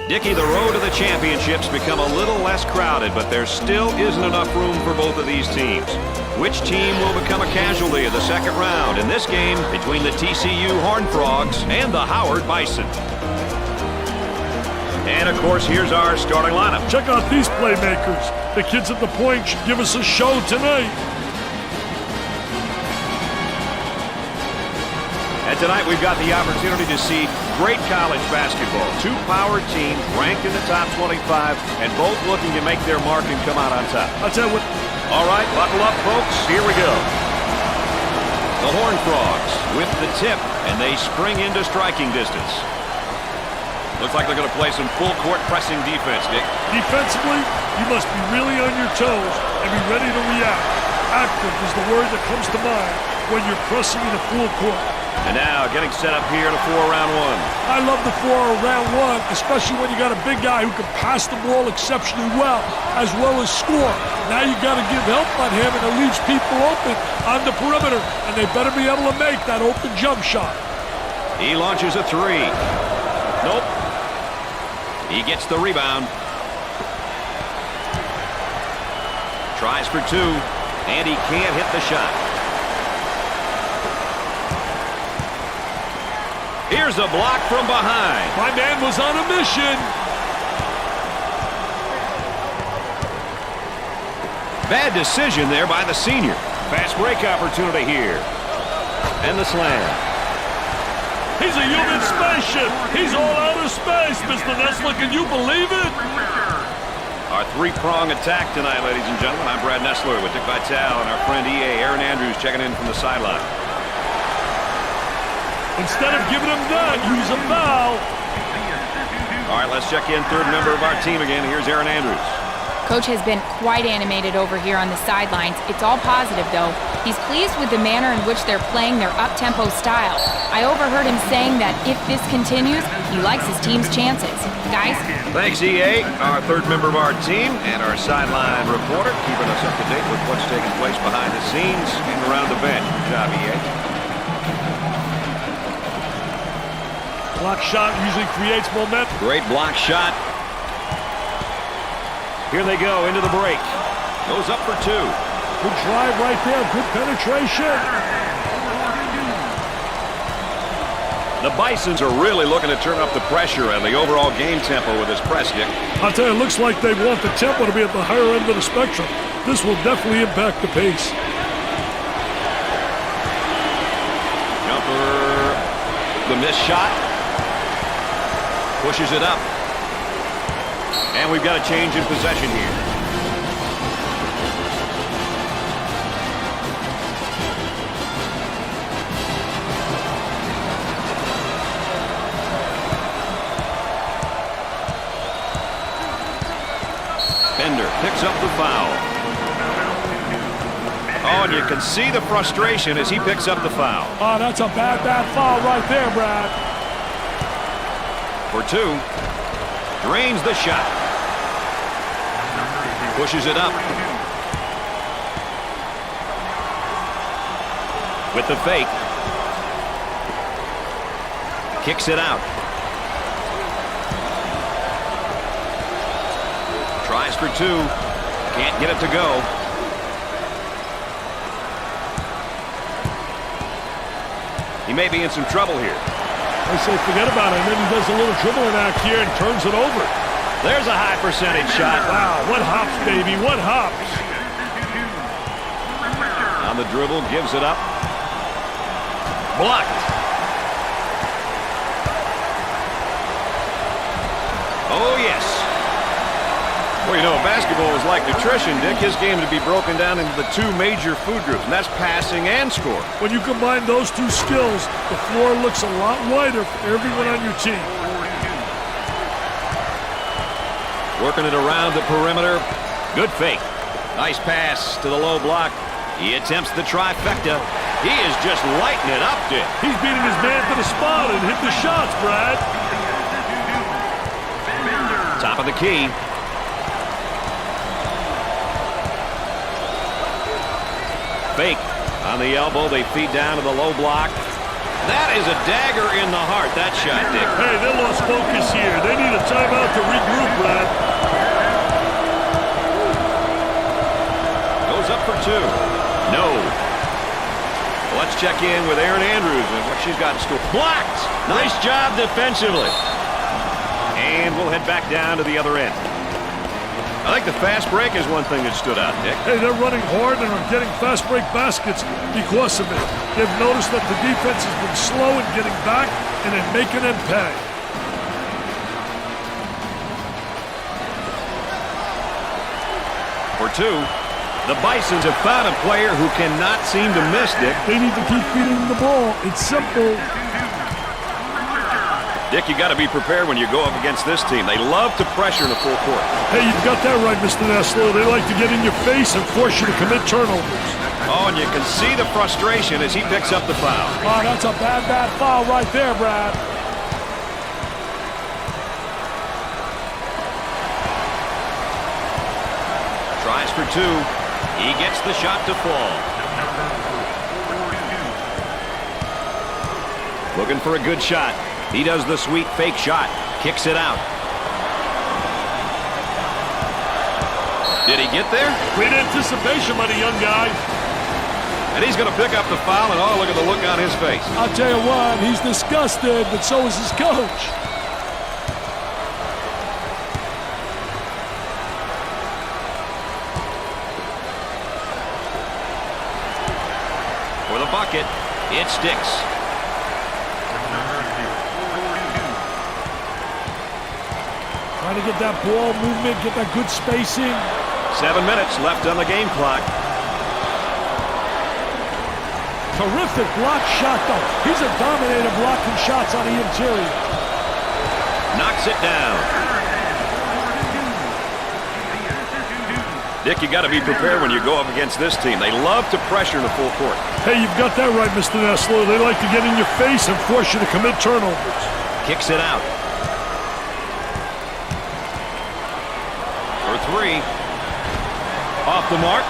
Dickie, the road to the championships become a little less crowded, but there still isn't enough room for both of these teams. Which team will become a casualty of the second round in this game between the TCU Horned Frogs and the Howard Bison? And, of course, here's our starting lineup. Check out these playmakers. The kids at the point should give us a show tonight. And tonight we've got the opportunity to see great college basketball. Two power teams ranked in the top 25 and both looking to make their mark and come out on top. I'll tell you what. All right, buckle up, folks. Here we go. The Horned Frogs with the tip, and they spring into striking distance. Looks like they're going to play some full-court pressing defense, Dick. Defensively, you must be really on your toes and be ready to react. Active is the word that comes to mind when you're pressing in a full court. And now getting set up here in a 4-round one. I love the 4-round one, especially when you got a big guy who can pass the ball exceptionally well as score. Now you got to give help on him, and it leaves people open on the perimeter, and they better be able to make that open jump shot. He launches a three. Nope. He gets the rebound. Tries for two, and he can't hit the shot. Here's a block from behind. My man was on a mission. Bad decision there by the senior. Fast break opportunity here. And the slam. He's a human spaceship. He's all out of space, Mr. Nessler. Can you believe it? Our three-prong attack tonight, ladies and gentlemen. I'm Brad Nessler with Dick Vitale and our friend EA, Aaron Andrews, checking in from the sideline. Instead of giving him that, use a foul. All right, let's check in. Third member of our team again. Here's Aaron Andrews. Coach has been quite animated over here on the sidelines. It's all positive, though. He's pleased with the manner in which they're playing their up-tempo style. I overheard him saying that if this continues, he likes his team's chances. Guys? Thanks, EA, our third member of our team, and our sideline reporter, keeping us up to date with what's taking place behind the scenes and around the bench. Good job, EA. Block shot usually creates momentum. Great block shot. Here they go into the break. Goes up for two. Good drive right there. Good penetration. The Bisons are really looking to turn up the pressure and the overall game tempo with this press, Dick. I'll tell you, it looks like they want the tempo to be at the higher end of the spectrum. This will definitely impact the pace. Jumper. The missed shot. Pushes it up. And we've got a change in possession here. Bender picks up the foul. Oh, and you can see the frustration as he picks up the foul. Oh, that's a bad foul right there, Brad. For two. Drains the shot. Pushes it up. With the fake. Kicks it out. Tries for two. Can't get it to go. He may be in some trouble here. I say forget about it, and then he does a little dribbling act here and turns it over. There's a high percentage shot. Wow, what hops, baby, what hops. On the dribble, gives it up. Blocked. Oh, yes. Well, you know, basketball is like nutrition, Dick. His game to be broken down into the two major food groups, and that's passing and scoring. When you combine those two skills, the floor looks a lot wider for everyone on your team. Working it around the perimeter. Good fake. Nice pass to the low block. He attempts the trifecta. He is just lighting it up, Dick. He's beating his man to the spot and hit the shots, Brad. Top of the key. Fake on the elbow. They feed down to the low block. That is a dagger in the heart, that shot, Dick. Hey, they lost focus here. They need a timeout to check in with Erin Andrews and what she's got in store. Blocked! Nice job defensively. And we'll head back down to the other end. I think the fast break is one thing that stood out, Dick. Hey, they're running hard and are getting fast break baskets because of it. They've noticed that the defense has been slow in getting back, and then making them pay. For two, the Bisons have found a player who cannot seem to miss, Dick. They need to keep feeding him the ball. It's simple. Dick, you got to be prepared when you go up against this team. They love to pressure in the full court. Hey, you've got that right, Mr. Nessler. They like to get in your face and force you to commit turnovers. Oh, and you can see the frustration as he picks up the foul. Oh, that's a bad foul right there, Brad. Tries for two. He gets the shot to fall. Looking for a good shot. He does the sweet fake shot. Kicks it out. Did he get there? Great anticipation by the young guy. And he's going to pick up the foul, and oh, look at the look on his face. I'll tell you what, he's disgusted, but so is his coach. For the bucket, it sticks. Trying to get that ball movement, get that good spacing. 7 minutes left on the game clock. Terrific block shot, though. He's a dominator blocking shots on the interior. Knocks it down. Dick, you got to be prepared when you go up against this team. They love to pressure in the full court. Hey, you've got that right, Mr. Nessler. They like to get in your face and force you to commit turnovers. Kicks it out. For three. Off the mark.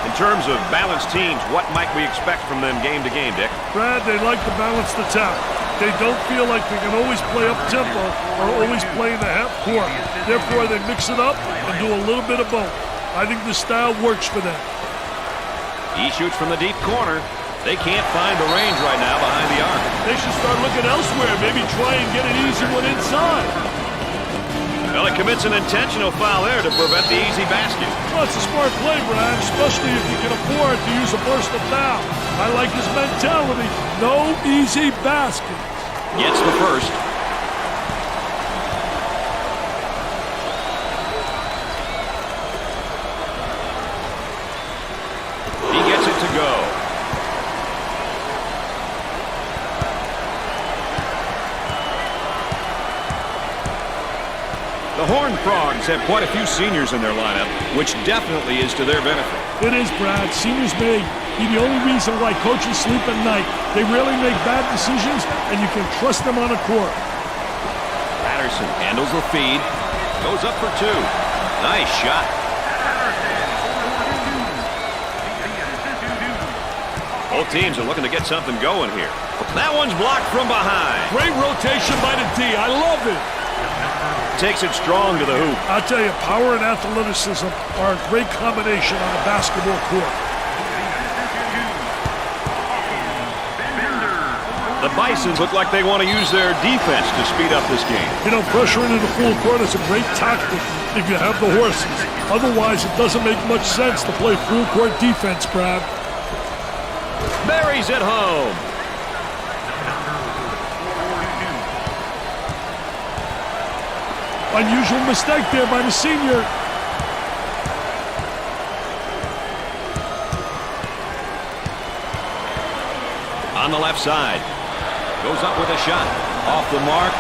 In terms of balanced teams, what might we expect from them game to game, Dick? Brad, they like to balance the attack. They don't feel like they can always play up-tempo or always play in the half court. Therefore, they mix it up and do a little bit of both. I think this style works for them. He shoots from the deep corner. They can't find the range right now behind the arc. They should start looking elsewhere. Maybe try and get an easy one inside. Well, he commits an intentional foul there to prevent the easy basket. Well, it's a smart play, Brad, especially if you can afford to use a personal foul. I like his mentality. No easy baskets. Gets the first. He gets it to go. The Horned Frogs have quite a few seniors in their lineup, which definitely is to their benefit. It is, Brad. Seniors may be the only reason why coaches sleep at night. They rarely make bad decisions, and you can trust them on a court. Patterson handles the feed. Goes up for two. Nice shot. Both teams are looking to get something going here. That one's blocked from behind. Great rotation by the D. I love it. Takes it strong to the hoop. I'll tell you, power and athleticism are a great combination on a basketball court. The Bisons look like they want to use their defense to speed up this game. You know, pressure into the full court is a great tactic if you have the horses. Otherwise, it doesn't make much sense to play full court defense, Brad. Buries it home. Unusual mistake there by the senior. On the left side. Goes up with a shot. Off the mark.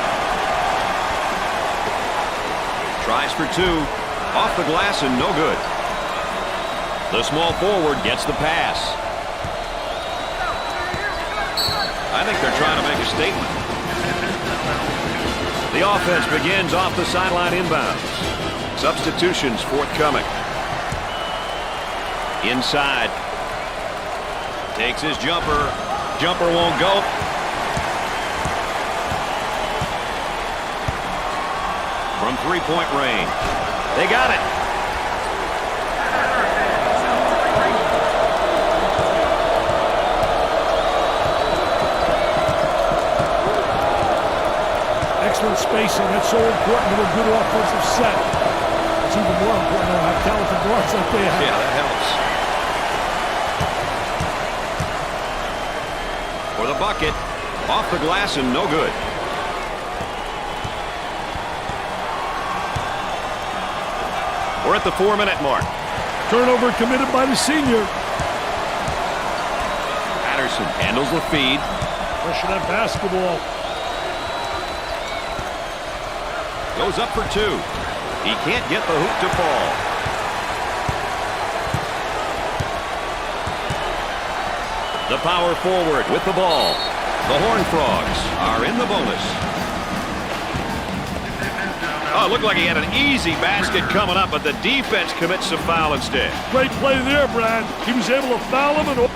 Tries for two. Off the glass and no good. The small forward gets the pass. I think they're trying to make a statement. The offense begins off the sideline inbounds. Substitutions forthcoming. Inside. Takes his jumper. Jumper won't go. From three-point range. They got it. excellent spacing. That's so important to a good offensive set. It's even more important to have talented guards like they have. Yeah, that helps. For the bucket. Off the glass and no good. We're at the 4-minute mark. Turnover committed by the senior. Patterson handles the feed. Pressure that basketball. Goes up for 2. He can't get the hoop to fall. The power forward with the ball. The Horned Frogs are in the bonus. Oh, it looked like he had an easy basket coming up, but the defense commits a foul instead. Great play there, Brad. He was able to foul him and...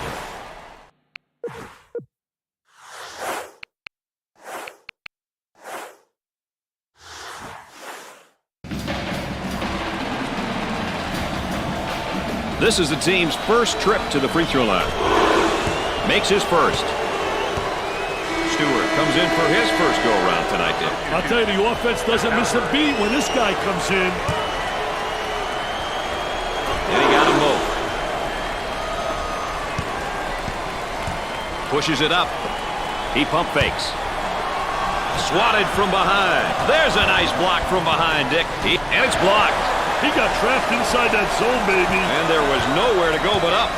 This is the team's first trip to the free throw line. Makes his first. Stewart comes in for his first go-around tonight, Dick. I'll tell you, the offense doesn't miss a beat when this guy comes in. And he got them both. Pushes it up. He pump fakes. Swatted from behind. There's a nice block from behind, Dick. And it's blocked. He got trapped inside that zone, baby. And there was nowhere to go but up.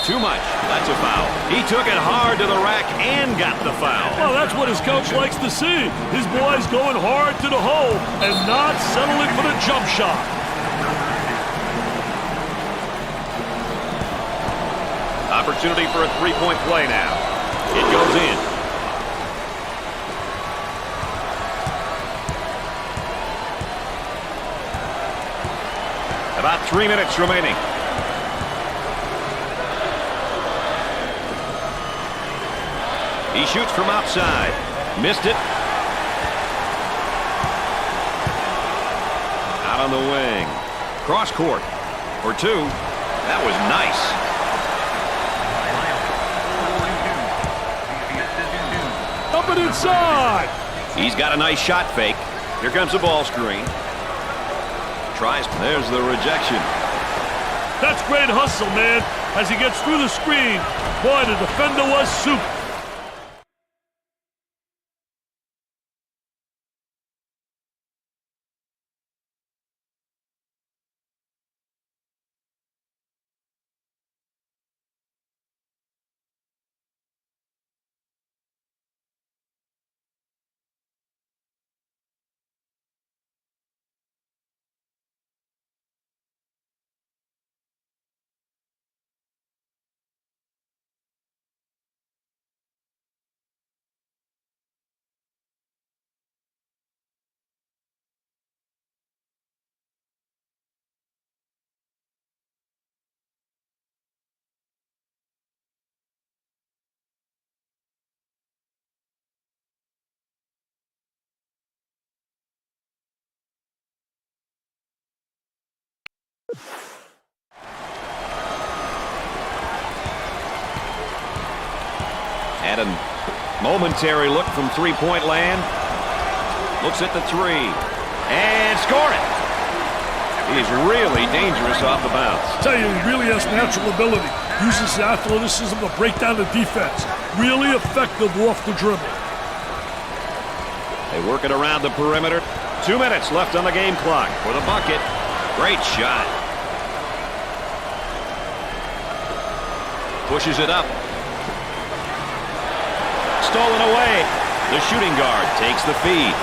Too much. That's a foul. He took it hard to the rack and got the foul. Well, that's what his coach likes to see. His boys going hard to the hole and not settling for the jump shot. Opportunity for a three-point play now. It goes in. About 3 minutes remaining. He shoots from outside. Missed it. Out on the wing. Cross court for 2. That was nice. Up and inside. He's got a nice shot fake. Here comes the ball screen. Tries. There's the rejection. That's great hustle, man. As he gets through the screen. Boy, the defender was super. Had a momentary look from three-point land. Looks at the 3. And scored it. He's really dangerous off the bounce. I tell you, he really has natural ability. Uses his athleticism to break down the defense. Really effective off the dribble. They work it around the perimeter. 2 minutes left on the game clock for the bucket. Great shot. Pushes it up. Stolen away. The shooting guard takes the feed.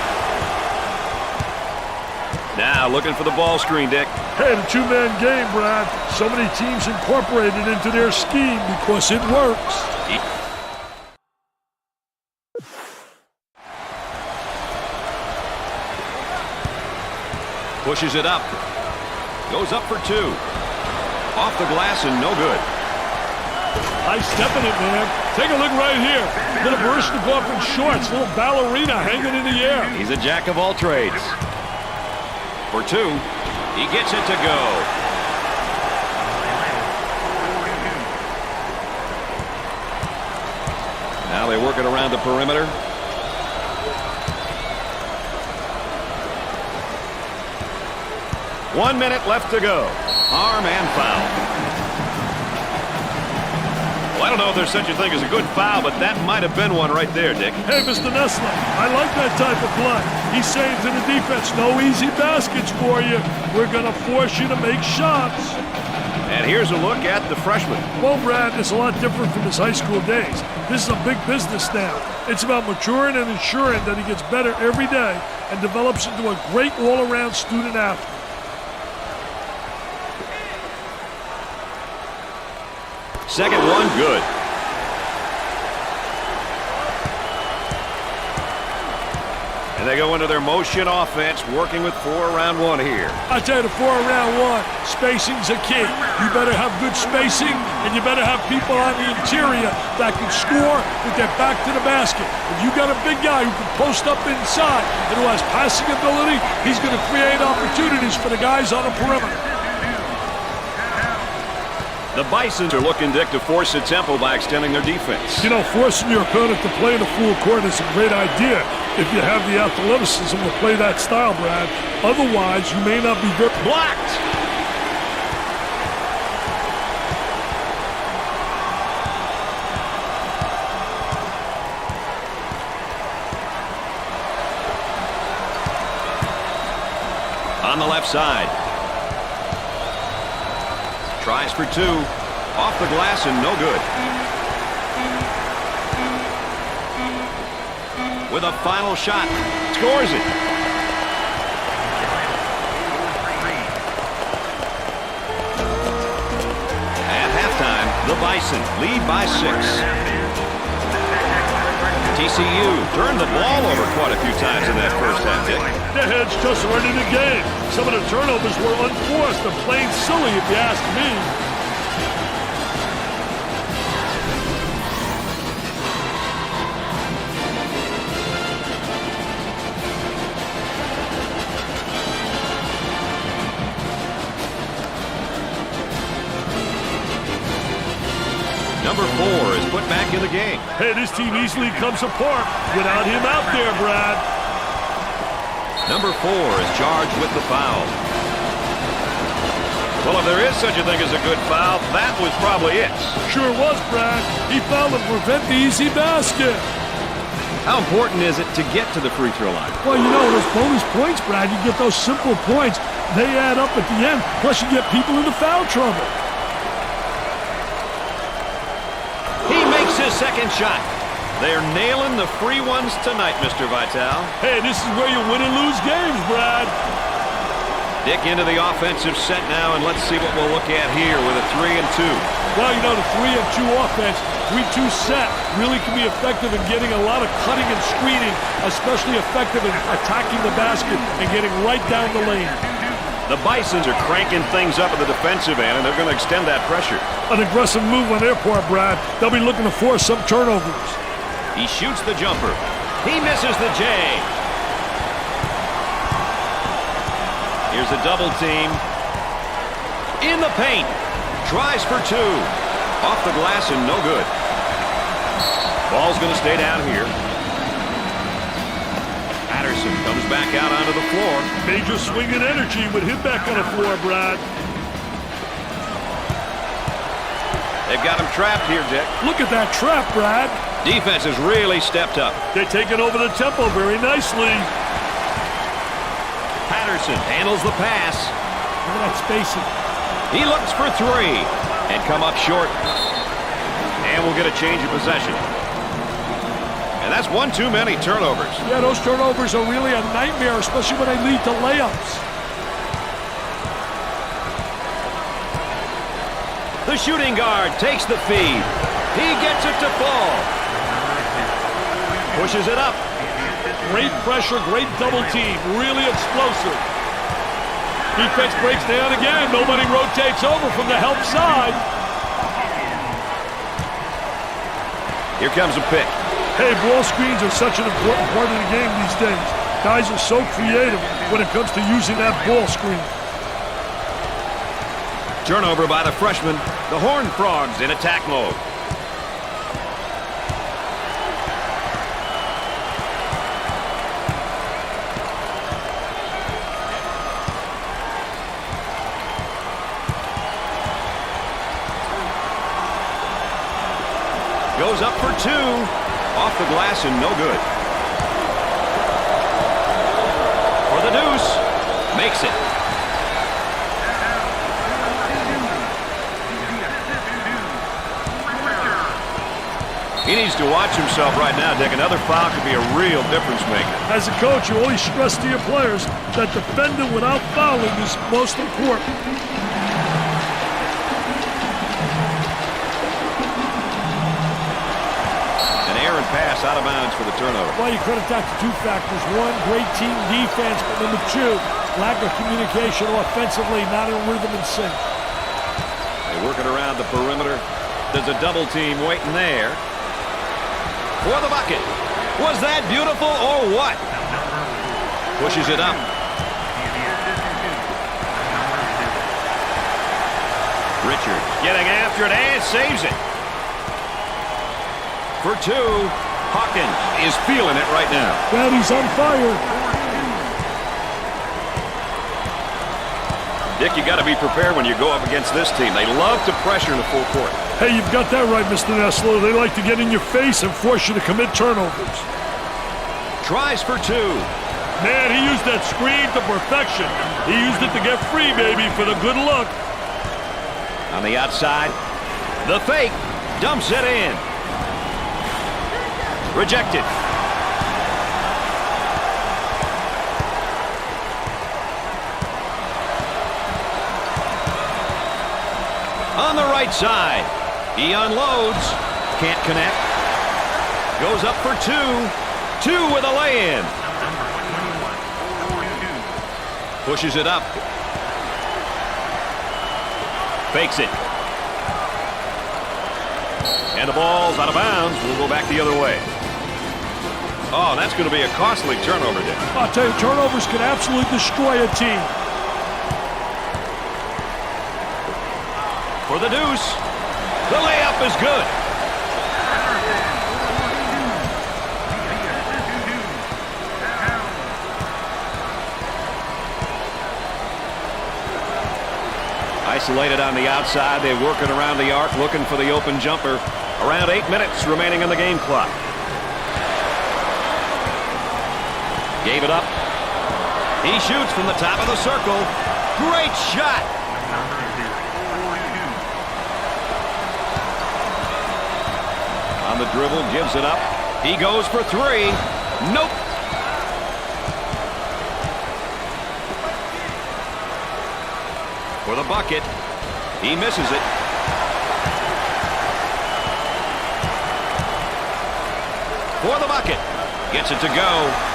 Now looking for the ball screen, Dick. Hey, the two-man game, Brad. So many teams incorporate it into their scheme because it works. Pushes it up. Goes up for 2. Off the glass and no good. High stepping it, man. Take a look right here. Little Baryshnikov in shorts, little ballerina hanging in the air. He's a jack of all trades. For two, he gets it to go. Now they work it around the perimeter. One minute left to go. Arm and foul. Well, I don't know if there's such a thing as a good foul, but that might have been one right there, Dick. Hey, Mr. Nessler, I like that type of play. He's saying to the defense, no easy baskets for you. We're going to force you to make shots. And here's a look at the freshman. Well, Brad, it's a lot different from his high school days. This is a big business now. It's about maturing and ensuring that he gets better every day and develops into a great all-around student athlete. Second one, good. And they go into their motion offense, working with 4 around 1 here. I tell you, the 4 around 1, spacing's a key. You better have good spacing, and you better have people on the interior that can score with their back to the basket. If you got a big guy who can post up inside and who has passing ability, he's going to create opportunities for the guys on the perimeter. The Bisons are looking, Dick, to force the tempo by extending their defense. You know, forcing your opponent to play in the full court is a great idea if you have the athleticism to play that style, Brad. Otherwise, you may not be very... Blocked! On the left side. Tries for 2. Off the glass and no good. With a final shot. Scores it. At halftime, the Bison lead by 6. TCU turned the ball over quite a few times in that first half, Dick. Their heads just running the game. Some of the turnovers were unforced and plain silly, if you ask me. Number 4 is put back in the game. Hey, this team easily comes apart without him out there, Brad. Number 4 is charged with the foul. Well, if there is such a thing as a good foul, that was probably it. Sure was, Brad. He fouled to prevent the easy basket. How important is it to get to the free throw line? Well, you know, those bonus points, Brad, you get those simple points. They add up at the end. Plus, you get people into foul trouble. He makes his second shot. They're nailing the free ones tonight, Mr. Vitale. Hey, this is where you win and lose games, Brad. Dick into the offensive set now, and let's see what we'll look at here with a 3 and 2. Well, you know, the 3 and 2 offense, 3-2 set, really can be effective in getting a lot of cutting and screening, especially effective in attacking the basket and getting right down the lane. The Bisons are cranking things up at the defensive end, and they're going to extend that pressure. An aggressive move on their part, Brad. They'll be looking to force some turnovers. He shoots the jumper. He misses the J. Here's a double team. In the paint. Tries for 2. Off the glass and no good. Ball's going to stay down here. Patterson comes back out onto the floor. Major swing and energy with him back on the floor, Brad. They've got him trapped here, Dick. Look at that trap, Brad. Defense has really stepped up. They're taking over the tempo very nicely. Patterson handles the pass. Look at that spacing. He looks for 3 and come up short. And we'll get a change of possession. And that's one too many turnovers. Yeah, those turnovers are really a nightmare, especially when they lead to layups. The shooting guard takes the feed. He gets it to fall. Pushes it up. Great pressure, great double team. Really explosive. Defense breaks down again. Nobody rotates over from the help side. Here comes a pick. Hey, ball screens are such an important part of the game these days. Guys are so creative when it comes to using that ball screen. Turnover by the freshman. The Horned Frogs in attack mode. Goes up for two. Off the glass and no good. For the deuce. Makes it. He needs to watch himself right now, Dick. Another foul could be a real difference maker. As a coach, you always stress to your players that defending without fouling is most important. Pass out of bounds for the turnover. Well, you credit that to two factors. One, great team defense, but number two, lack of communication offensively, not in rhythm and sync. They work it around the perimeter. There's a double team waiting there. For the bucket. Was that beautiful or what? Pushes it up. Richard getting after it and saves it. For two, Hawkins is feeling it right now. Well, he's on fire. Dick, you got to be prepared when you go up against this team. They love to pressure in the full court. Hey, you've got that right, Mr. Nessler. They like to get in your face and force you to commit turnovers. Tries for two. Man, he used that screen to perfection. He used it to get free, baby, for the good luck. On the outside, the fake dumps it in. Rejected. On the right side, he unloads. Can't connect. Goes up for two. Two with a lay-in. Pushes it up. Fakes it. And the ball's out of bounds. We'll go back the other way. Oh, that's going to be a costly turnover, Dick. I'll tell you, turnovers can absolutely destroy a team. For the deuce. The layup is good. Isolated on the outside. They're working around the arc, looking for the open jumper. Around 8 minutes remaining on the game clock. Gave it up. He shoots from the top of the circle. Great shot. On the dribble, gives it up. He goes for three. Nope. For the bucket. He misses it. For the bucket. Gets it to go.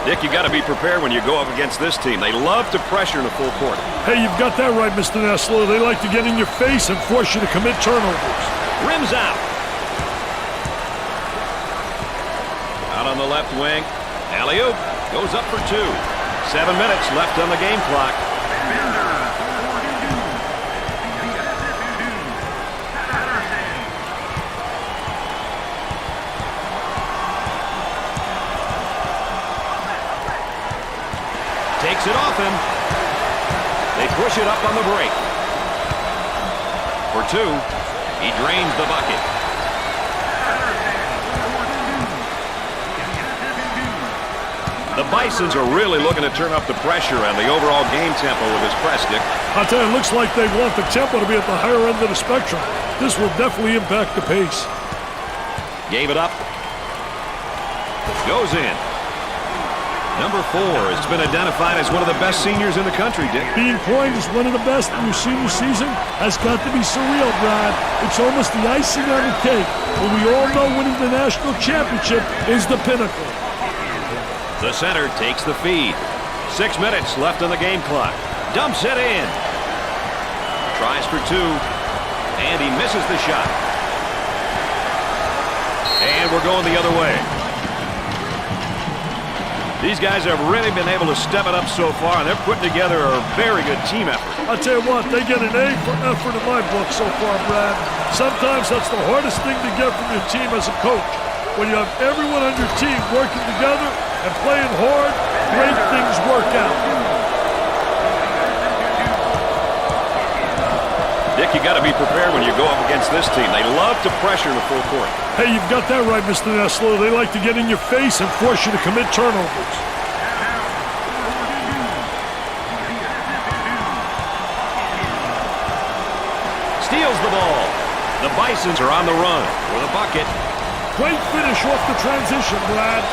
Dick, you got to be prepared when you go up against this team. They love to pressure in the full court. Hey, you've got that right, Mr. Nessler. They like to get in your face and force you to commit turnovers. Rims out. Out on the left wing. Alley-oop. Goes up for two. 7 minutes left on the game clock. Takes it off him. They push it up on the break. For two, he drains the bucket. The Bisons are really looking to turn up the pressure and the overall game tempo with this press, Dick. I'll tell you, it looks like they want the tempo to be at the higher end of the spectrum. This will definitely impact the pace. Gave it up. Goes in. Number 4 has been identified as one of the best seniors in the country, Dick. Being coined as one of the best in your senior season has got to be surreal, Brad. It's almost the icing on the cake. But we all know winning the national championship is the pinnacle. The center takes the feed. 6 minutes left on the game clock. Dumps it in. Tries for two. And he misses the shot. And we're going the other way. These guys have really been able to step it up so far, and they're putting together a very good team effort. I'll tell you what, they get an A for effort in my book so far, Brad. Sometimes that's the hardest thing to get from your team as a coach. When you have everyone on your team working together and playing hard, great things work out. Dick, you got to be prepared when you go up against this team. They love to pressure in the full court. Hey, you've got that right, Mr. Nessler. They like to get in your face and force you to commit turnovers. Steals the ball. The Bisons are on the run with a bucket. Great finish off the transition, Brad.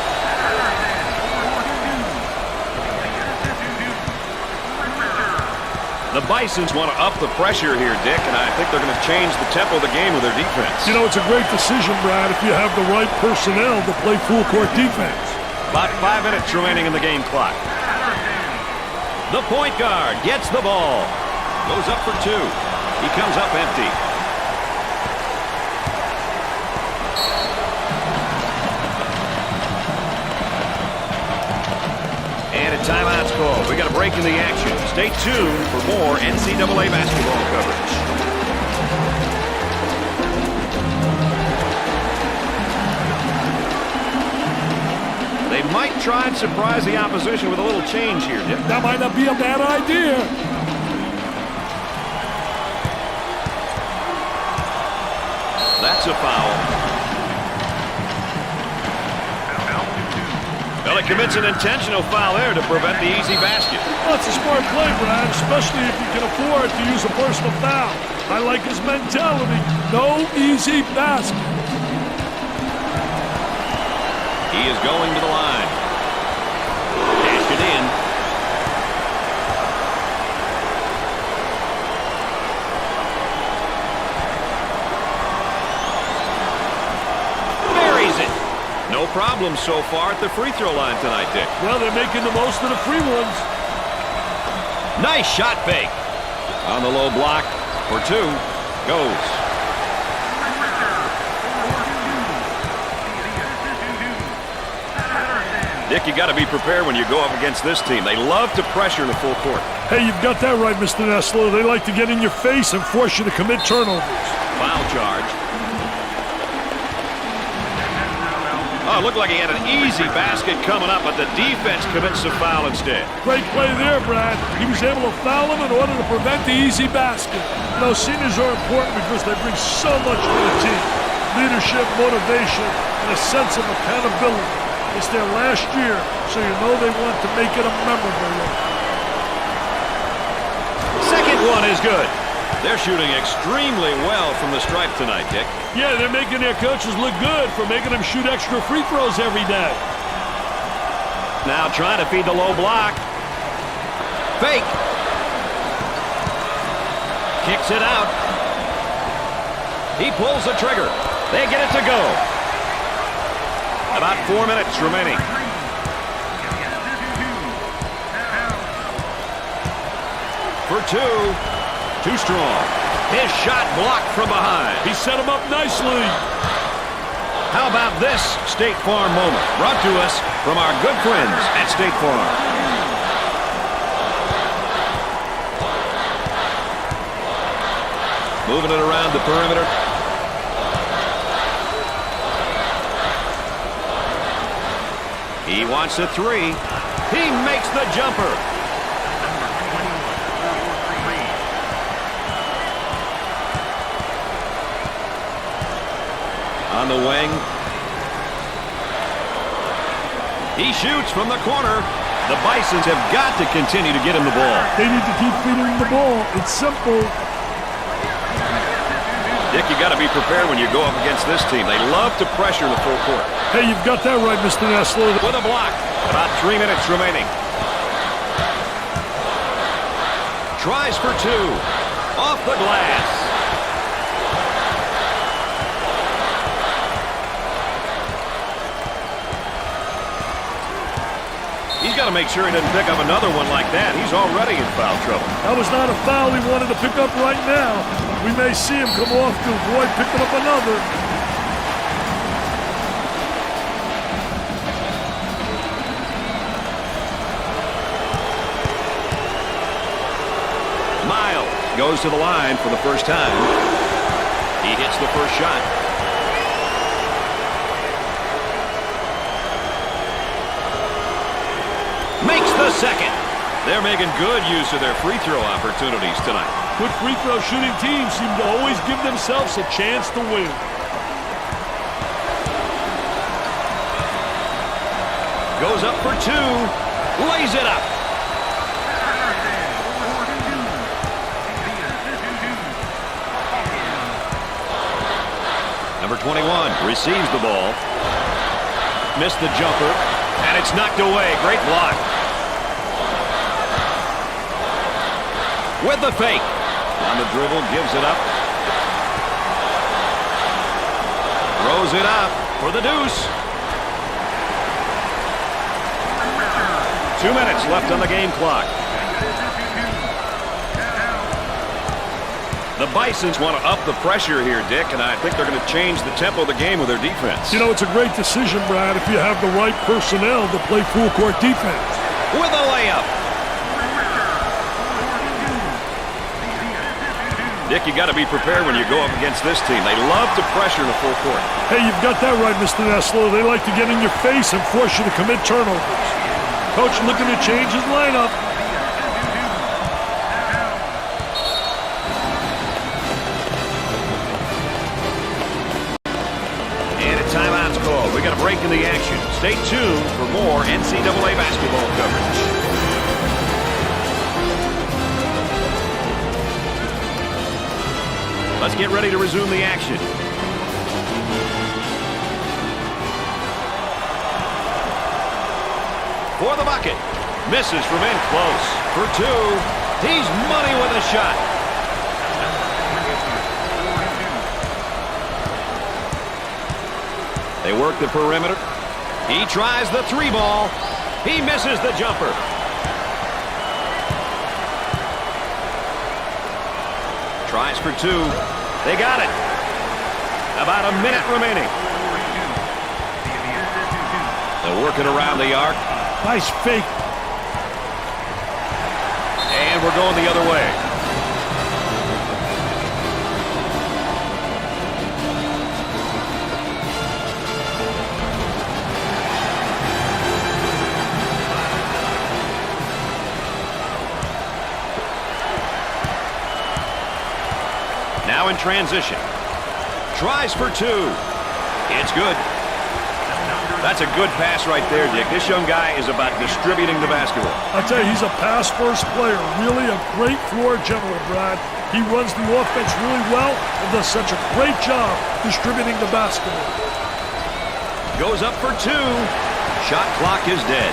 The Bisons want to up the pressure here, Dick, and I think they're going to change the tempo of the game with their defense. You know, it's a great decision, Brad, if you have the right personnel to play full-court defense. About 5 minutes remaining in the game clock. The point guard gets the ball. Goes up for two. He comes up empty. And a timeout's called. We got a break in the action. Stay tuned for more NCAA basketball coverage. They might try and surprise the opposition with a little change here, Dick. That might not be a bad idea. That's a foul. Well, he commits an intentional foul there to prevent the easy basket. Well, it's a smart play, Brad, especially if you can afford to use a personal foul. I like his mentality. No easy basket. He is going to the line. Dashed it in. Buries it. No problem so far at the free throw line tonight, Dick. Well, they're making the most of the free ones. Nice shot fake. On the low block for two. Goes. Dick, you got to be prepared when you go up against this team. They love to pressure in the full court. Hey, you've got that right, Mr. Nessler. They like to get in your face and force you to commit turnovers. Foul charge. Oh, it looked like he had an easy basket coming up, but the defense commits a foul instead. Great play there, Brad. He was able to foul him in order to prevent the easy basket. You know, seniors are important because they bring so much to the team. Leadership, motivation, and a sense of accountability. It's their last year, so you know they want to make it a memorable one. Second one is good. They're shooting extremely well from the stripe tonight, Dick. Yeah, they're making their coaches look good for making them shoot extra free throws every day. Now trying to feed the low block. Fake. Kicks it out. He pulls the trigger. They get it to go. About 4 minutes remaining. For two. Too strong. His shot blocked from behind. He set him up nicely. How about this State Farm moment? Brought to us from our good friends at State Farm. Moving it around the perimeter. He wants a three. He makes the jumper. On the wing. He shoots from the corner. The Bisons have got to continue to get him the ball. They need to keep feeding him the ball. It's simple. Dick, you got to be prepared when you go up against this team. They love to pressure the full court. Hey, you've got that right, Mr. Nessler. With a block. About 3 minutes remaining. Tries for two. Off the glass. He's got him make sure he doesn't pick up another one like that. He's already in foul trouble. That was not a foul he wanted to pick up right now. We may see him come off to avoid picking up another. Miles goes to the line for the first time. He hits the first shot. Makes the second. They're making good use of their free throw opportunities tonight. Good free throw shooting teams seem to always give themselves a chance to win. Goes up for two. Lays it up. Number 21 receives the ball. Missed the jumper. And it's knocked away. Great block. With the fake. On the dribble, gives it up. Throws it up for the deuce. 2 minutes left on the game clock. The Bisons want to up the pressure here, Dick, and I think they're going to change the tempo of the game with their defense. You know, it's a great decision, Brad, if you have the right personnel to play full-court defense. With a layup. Dick, you got to be prepared when you go up against this team. They love to pressure the full court. Hey, you've got that right, Mr. Nessler. They like to get in your face and force you to commit turnovers. Coach looking to change his lineup. And a timeout's called. We got a break in the action. Stay tuned for more NCAA basketball coverage. Let's get ready to resume the action. For the bucket. Misses from in close. For two. He's money with a shot. They work the perimeter. He tries the three ball. He misses the jumper. Tries for two. They got it. About a minute remaining. They'll work it around the arc. Nice fake. And we're going the other way. Now in transition. Tries for two. It's good. That's a good pass right there, Dick. This young guy is about distributing the basketball. I tell you, he's a pass-first player. Really a great floor general, Brad. He runs the offense really well and does such a great job distributing the basketball. Goes up for two. Shot clock is dead.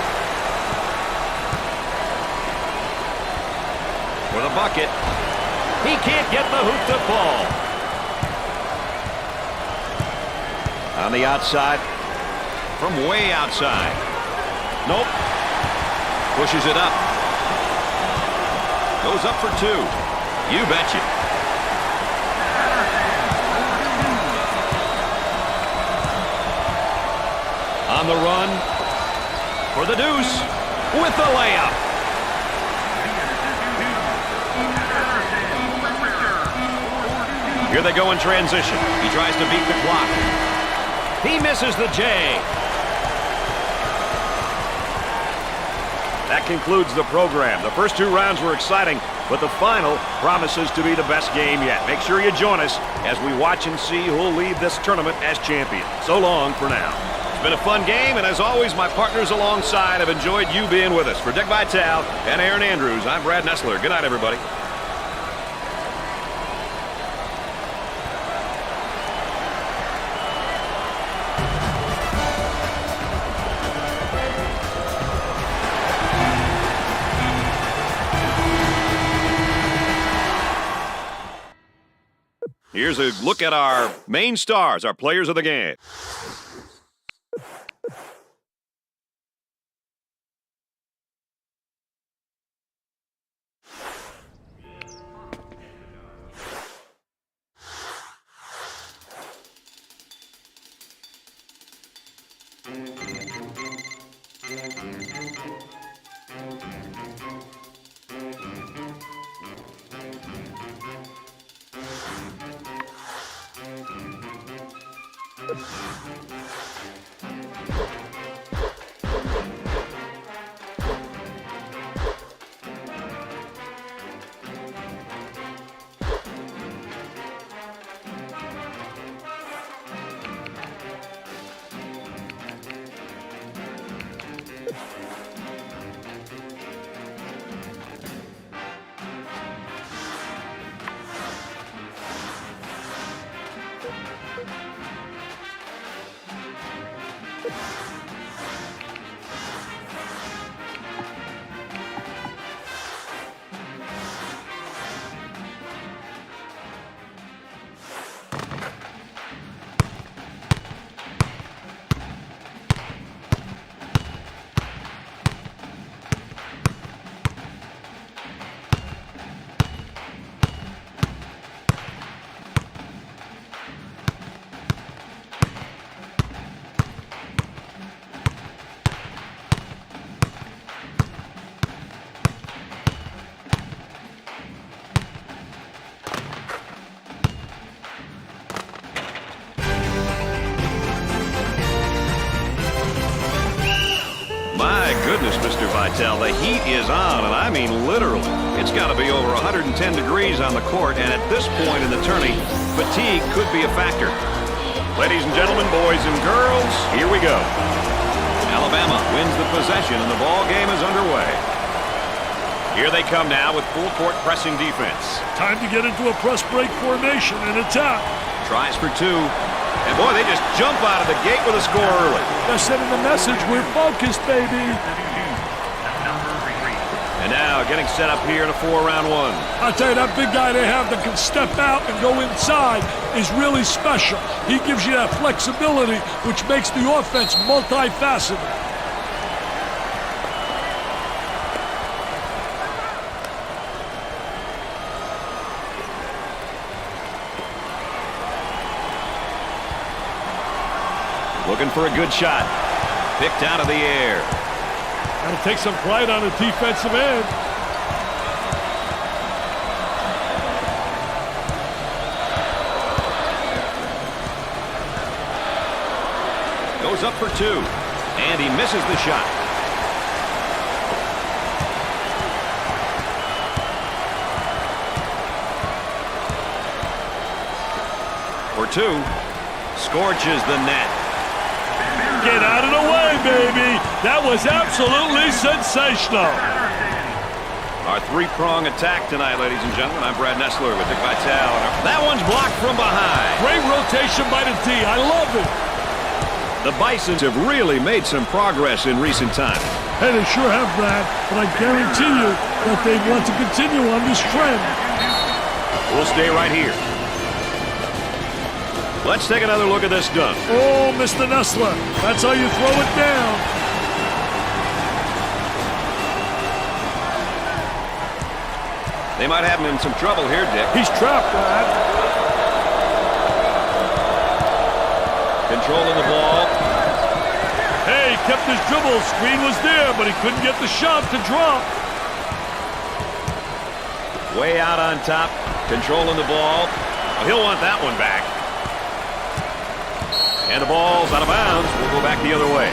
For the bucket. He can't get the hoop to fall. On the outside. From way outside. Nope. Pushes it up. Goes up for two. You betcha. On the run. For the deuce. With the layup. Here they go in transition. He tries to beat the clock. He misses the J. That concludes the program. The first two rounds were exciting, but the final promises to be the best game yet. Make sure you join us as we watch and see who'll leave this tournament as champion. So long for now. It's been a fun game, and as always, my partners alongside have enjoyed you being with us. For Dick Vitale and Aaron Andrews, I'm Brad Nessler. Good night, everybody. Here's a look at our main stars, our players of the game. My goodness, Mr. Vitale, the heat is on, and I mean literally. It's got to be over 110 degrees on the court, and at this point in the tourney, fatigue could be a factor. Ladies and gentlemen, boys and girls, here we go. Alabama wins the possession, and the ball game is underway. Here they come now with full court pressing defense. Time to get into a press break formation and attack. Tries for two. And boy, they just jump out of the gate with a score early. They're sending the message, we're focused, baby. And now getting set up here in a 4-round one. I'll tell you, that big guy they have that can step out and go inside is really special. He gives you that flexibility, which makes the offense multifaceted. Looking for a good shot. Picked out of the air. Got to take some pride on the defensive end. Goes up for two. And he misses the shot. For two. Scorches the net. Get out of the way, baby. That was absolutely sensational. Our three-prong attack tonight, ladies and gentlemen. I'm Brad Nessler with Dick Vitale. That one's blocked from behind. Great rotation by the D. I love it. The Bisons have really made some progress in recent times. Hey, they sure have, Brad. But I guarantee you that they want to continue on this trend. We'll stay right here. Let's take another look at this dunk. Oh, Mr. Nessler, that's how you throw it down. They might have him in some trouble here, Dick. He's trapped, Brad. Controlling the ball. Hey, he kept his dribble. Screen was there, but he couldn't get the shot to drop. Way out on top. Controlling the ball. Well, he'll want that one back. And the ball's out of bounds. We'll go back the other way.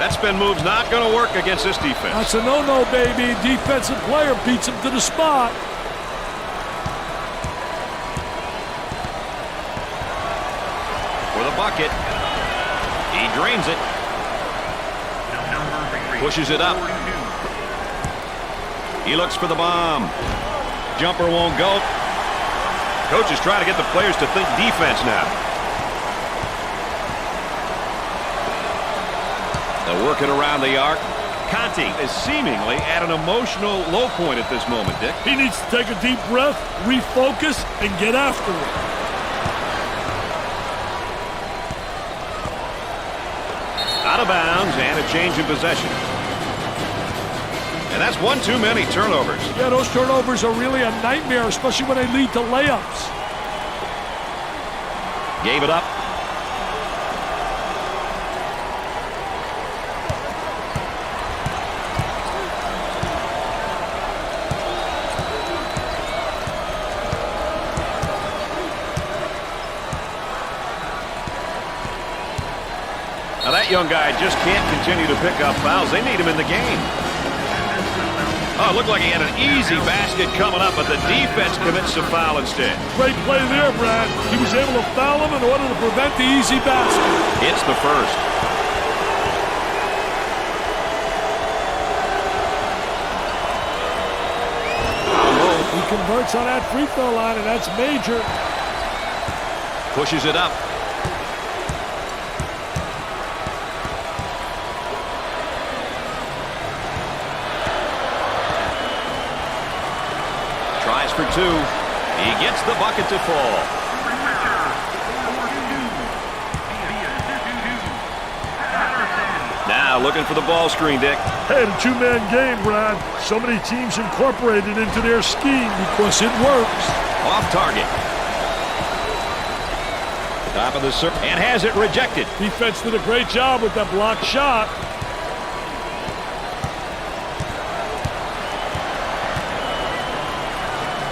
That spin move's not going to work against this defense. That's a no-no, baby. Defensive player beats him to the spot. For the bucket. He drains it. Pushes it up. He looks for the bomb. Jumper won't go. Coach is trying to get the players to think defense now. They're working around the arc. Conti is seemingly at an emotional low point at this moment, Dick. He needs to take a deep breath, refocus, and get after it. Out of bounds and a change in possession. And that's one too many turnovers. Yeah, those turnovers are really a nightmare, especially when they lead to layups. Gave it up. Now that young guy just can't continue to pick up fouls. They need him in the game. Oh, it looked like he had an easy basket coming up, but the defense commits a foul instead. Great play there, Brad. He was able to foul him in order to prevent the easy basket. It's the first. He converts on that free throw line, and that's major. Pushes it up. Tries for two. He gets the bucket to fall. Now looking for the ball screen, Dick. Hey, the two-man game, Brad. So many teams incorporate it into their scheme because it works. Off target. Top of the circle. And has it rejected. Defense did a great job with that blocked shot.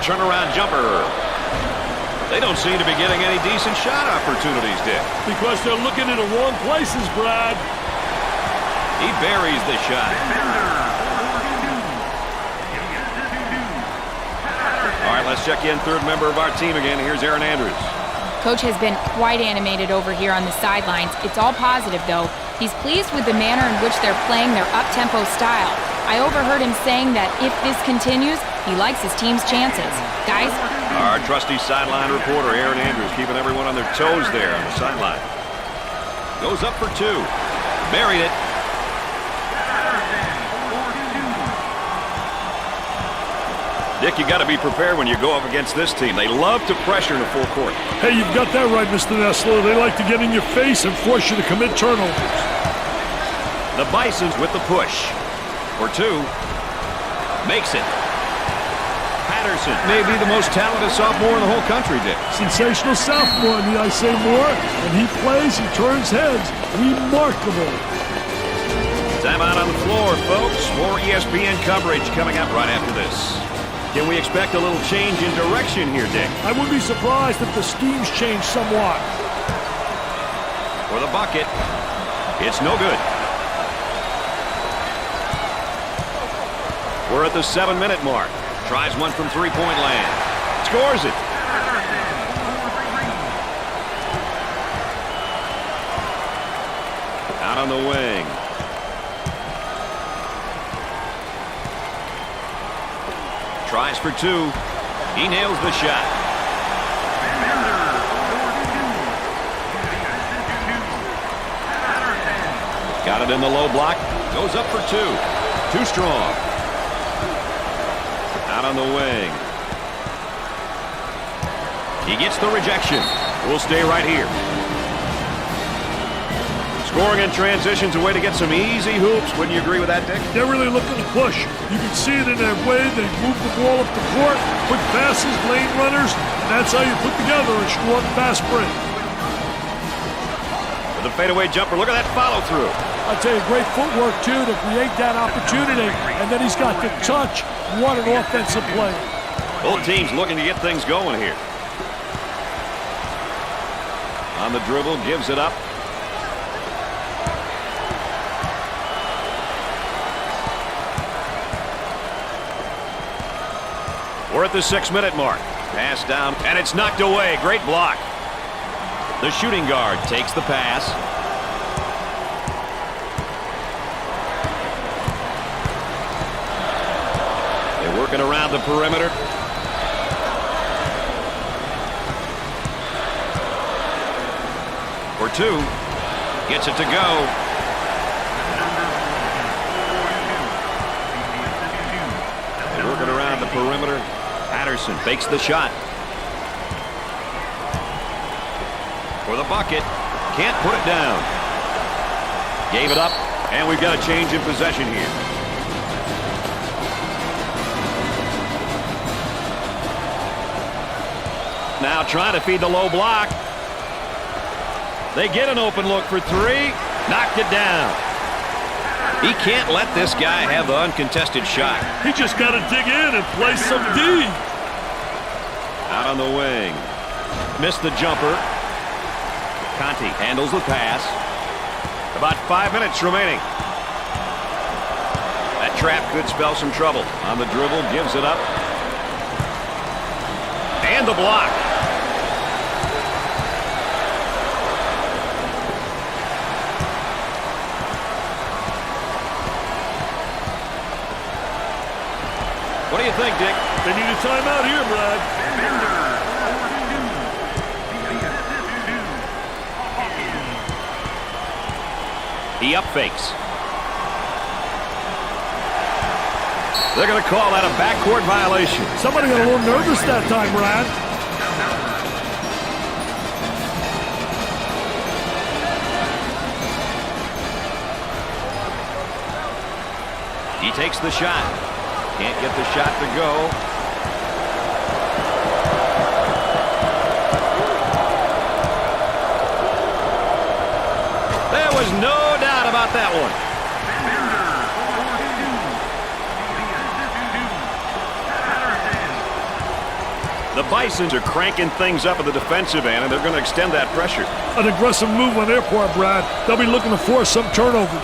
Turnaround jumper. They don't seem to be getting any decent shot opportunities, Dick. Because they're looking in the wrong places, Brad. He buries the shot. All right, let's check in third member of our team again. Here's Aaron Andrews. Coach has been quite animated over here on the sidelines. It's all positive, though. He's pleased with the manner in which they're playing their up-tempo style. I overheard him saying that if this continues, he likes his team's chances. Guys? Our trusty sideline reporter, Aaron Andrews, keeping everyone on their toes there on the sideline. Goes up for two. Buried it. Dick, you got to be prepared when you go up against this team. They love to pressure in the full court. Hey, you've got that right, Mr. Nessler. They like to get in your face and force you to commit turnovers. The Bisons with the push. For two. Makes it. Patterson may be the most talented sophomore in the whole country, Dick. Sensational sophomore, need I say more? When he plays, he turns heads. Remarkable. Timeout on the floor, folks. More ESPN coverage coming up right after this. Can we expect a little change in direction here, Dick? I wouldn't be surprised if the schemes change somewhat. For the bucket. It's no good. We're at the 7-minute mark. Tries one from three-point land. Scores it. Out on the wing. Tries for two. He nails the shot. Got it in the low block. Goes up for two. Too strong. Out on the wing. He gets the rejection. We'll stay right here. Scoring in transition's a way to get some easy hoops. Wouldn't you agree with that, Dick? They're really looking to push. You can see it in their way. They move the ball up the court, quick passes, lane runners, and that's how you put together a strong fast break. With the fadeaway jumper, look at that follow-through. I'll tell you, great footwork, too, to create that opportunity. And then he's got the touch. What an offensive play. Both teams looking to get things going here. On the dribble, gives it up. We're at the 6-minute mark. Pass down, and it's knocked away. Great block. The shooting guard takes the pass. They're working around the perimeter. For two. Gets it to go. They're working around the perimeter. Patterson fakes the shot. For the bucket. Can't put it down. Gave it up, and we've got a change in possession here. Now trying to feed the low block. They get an open look for three. Knocked it down. He can't let this guy have the uncontested shot. He just got to dig in and play some D. Out on the wing. Missed the jumper. Conti handles the pass. About 5 minutes remaining. That trap could spell some trouble. On the dribble, gives it up. And the block. What do you think, Dick? They need a timeout here, Brad. He up fakes. They're going to call that a backcourt violation. Somebody got a little nervous that time, Brad. He takes the shot. Can't get the shot to go. There was no doubt about that one. The Bisons are cranking things up at the defensive end, and they're going to extend that pressure. An aggressive move on their part, Brad. They'll be looking to force some turnovers.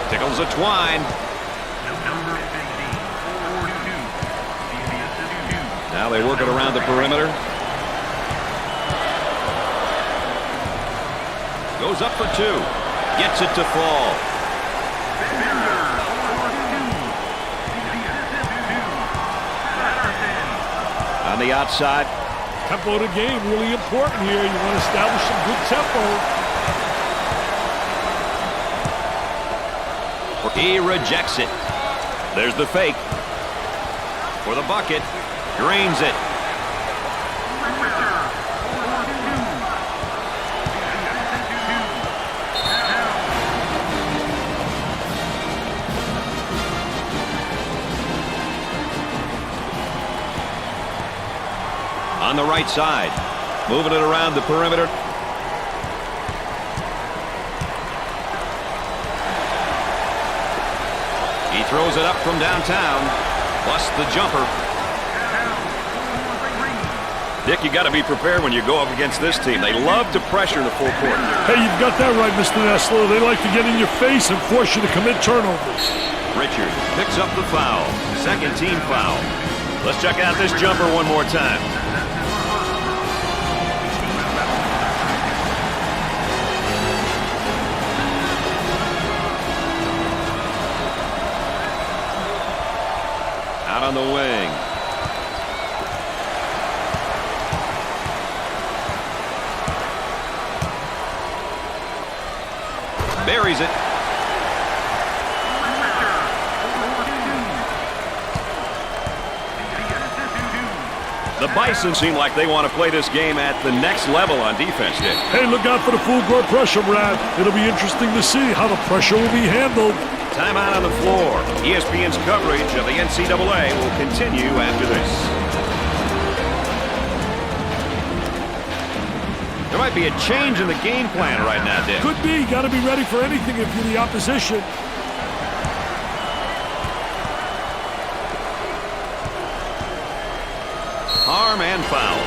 Tickles a Twine. Now they work it around the perimeter. Goes up for two. Gets it to fall. On the outside. Tempo of the game, really important here. You want to establish some good tempo. He rejects it. There's the fake. For the bucket. Drains it. On the right side. Moving it around the perimeter. He throws it up from downtown. Busts the jumper. Dick, you got to be prepared when you go up against this team. They love to pressure in the full court. Hey, you've got that right, Mr. Nessler. They like to get in your face and force you to commit turnovers. Richard picks up the foul. Second team foul. Let's check out this jumper one more time. Out on the wing. Buries it. The Bison seem like they want to play this game at the next level on defense, Dick. Hey, look out for the full court pressure, Brad. It'll be interesting to see how the pressure will be handled. Timeout on the floor. ESPN's coverage of the NCAA will continue after this. There might be a change in the game plan right now, Dick. Could be. Got to be ready for anything if you're the opposition. Harm and foul.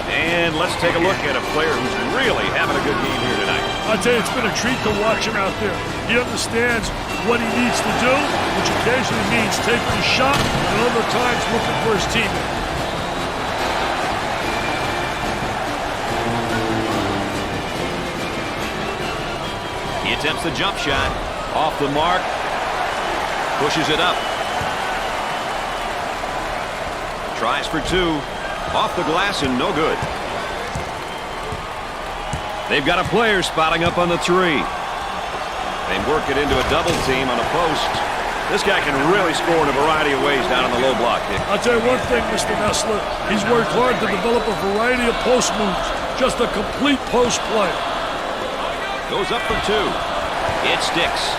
And let's take a look at a player who's really having a good game here tonight. I'll tell you, it's been a treat to watch him out there. He understands what he needs to do, which occasionally means taking a shot, and other times looking for his teammate. He attempts the jump shot. Off the mark. Pushes it up. Tries for two. Off the glass and no good. They've got a player spotting up on the three. They work it into a double team on a post. This guy can really score in a variety of ways down on the low block, Dick. I'll tell you one thing, Mr. Nessler. He's worked hard to develop a variety of post moves. Just a complete post play. Goes up for two. It sticks.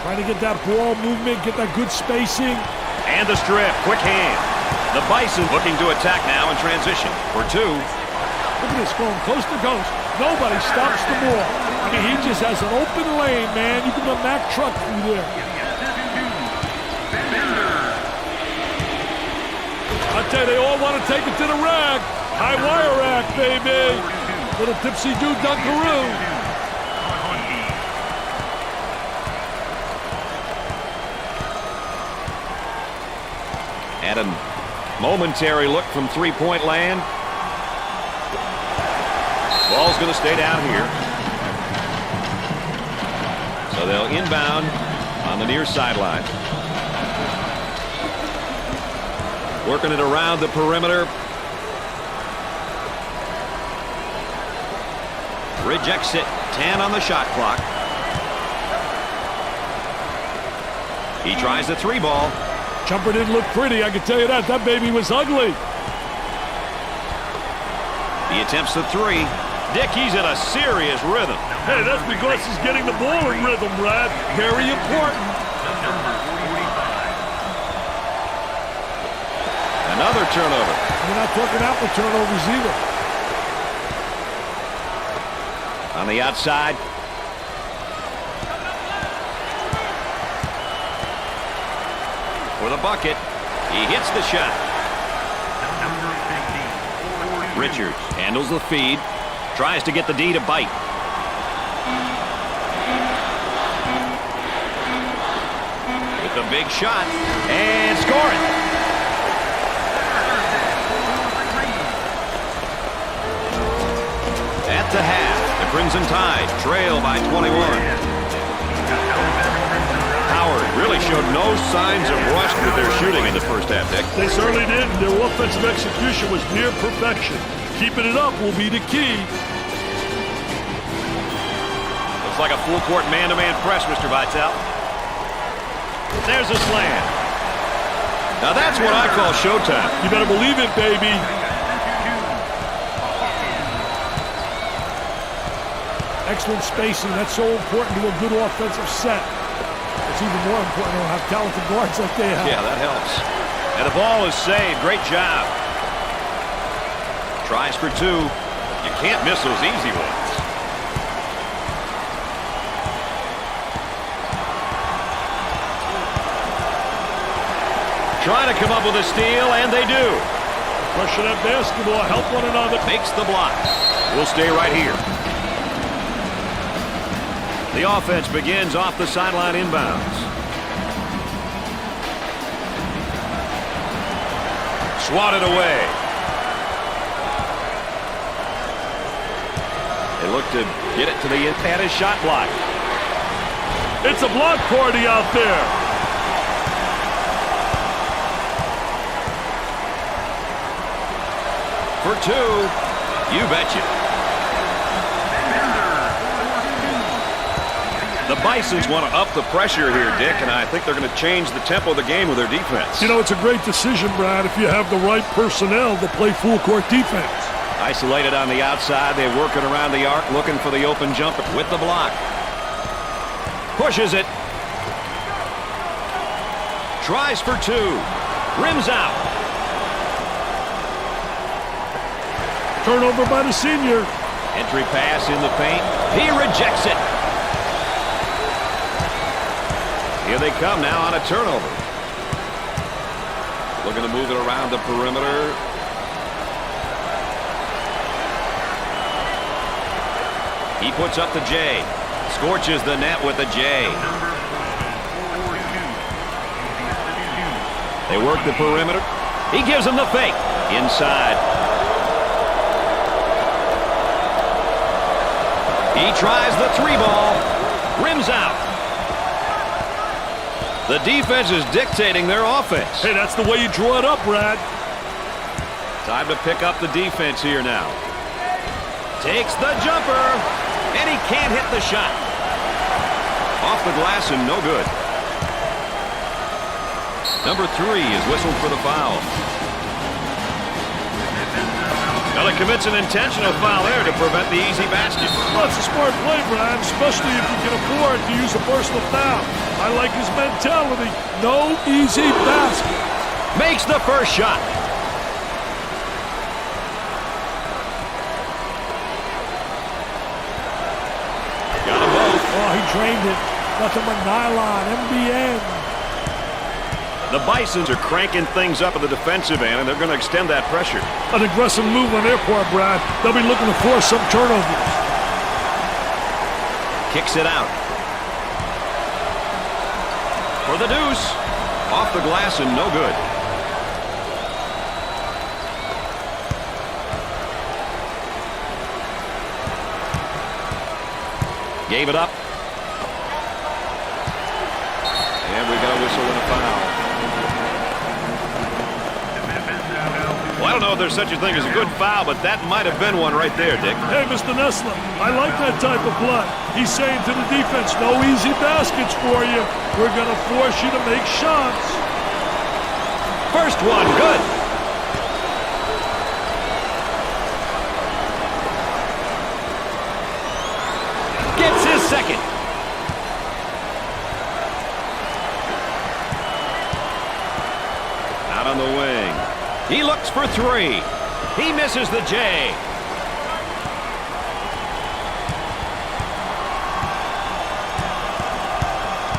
Trying to get that ball movement, get that good spacing. And the strip. Quick hand. The Bison looking to attack now in transition for two. Look at this, going coast to coast. Nobody stops the ball. I mean, he just has an open lane, man. You can run Mack truck through there. say they all want to take it to the rack. High wire rack, baby. Little dipsy-do dunkaroo. And a momentary look from three-point land. Ball's going to stay down here. So they'll inbound on the near sideline. Working it around the perimeter. Rejects it. 10 on the shot clock. He tries the three ball. Jumper didn't look pretty, I can tell you that. That baby was ugly. He attempts the three. Dick, he's in a serious rhythm. Hey, that's because he's getting the ball in rhythm, Brad. Very important. Another turnover. We're not talking apple turnovers either. On the outside. For the bucket. He hits the shot. Richards handles the feed. Tries to get the D to bite. With the big shot. And score it. At the half, the Crimson Tide trail by 21. Howard really showed no signs of rust with their shooting in the first half, Dick. They certainly did. Their offensive execution was near perfection. Keeping it up will be the key. Looks like a full-court man-to-man press, Mr. Vitale. There's a slam. Now that's what I call showtime. You better believe it, baby. Excellent spacing. That's so important to a good offensive set. It's even more important to have talented guards like they have. Yeah, that helps. And the ball is saved. Great job. Tries for two. You can't miss those easy ones. Trying to come up with a steal, and they do. Crushing that basketball. Help one another. Makes the block. We'll stay right here. The offense begins off the sideline inbounds. Swatted away. They look to get it to the at his shot block. It's a block party out there. For two, you betcha. The Bisons want to up the pressure here, Dick, and I think they're going to change the tempo of the game with their defense. You know, it's a great decision, Brad, if you have the right personnel to play full-court defense. Isolated on the outside, they're working around the arc, looking for the open jumper with the block. Pushes it. Tries for two. Rims out. Turnover by the senior. Entry pass in the paint. He rejects it. Here they come now on a turnover. Looking to move it around the perimeter. He puts up the J. Scorches the net with a J. They work the perimeter. He gives them the fake. Inside. He tries the three ball. Rims out. The defense is dictating their offense. Hey, that's the way you draw it up, Brad. Time to pick up the defense here now. Takes the jumper, and he can't hit the shot. Off the glass and no good. Number 3 is whistled for the foul. Well, it commits an intentional foul there to prevent the easy basket. Well, it's a smart play, Brad, especially if you can afford to use a personal foul. I like his mentality. No easy basket. Makes the first shot. Got them both. Oh, he drained it. Nothing but nylon, MBN. The Bisons are cranking things up at the defensive end, and they're going to extend that pressure. An aggressive move on their part, Brad. They'll be looking to force some turnovers. Kicks it out. For the deuce. Off the glass and no good. Gave it up. And we got a whistle and a foul. Well, I don't know if there's such a thing as a good foul, but that might have been one right there, Dick. Hey, Mr. Nessler, I like that type of play. He's saying to the defense, no easy baskets for you. We're going to force you to make shots. First one, good. Gets his second. Out on the wing. He looks for three. He misses the J.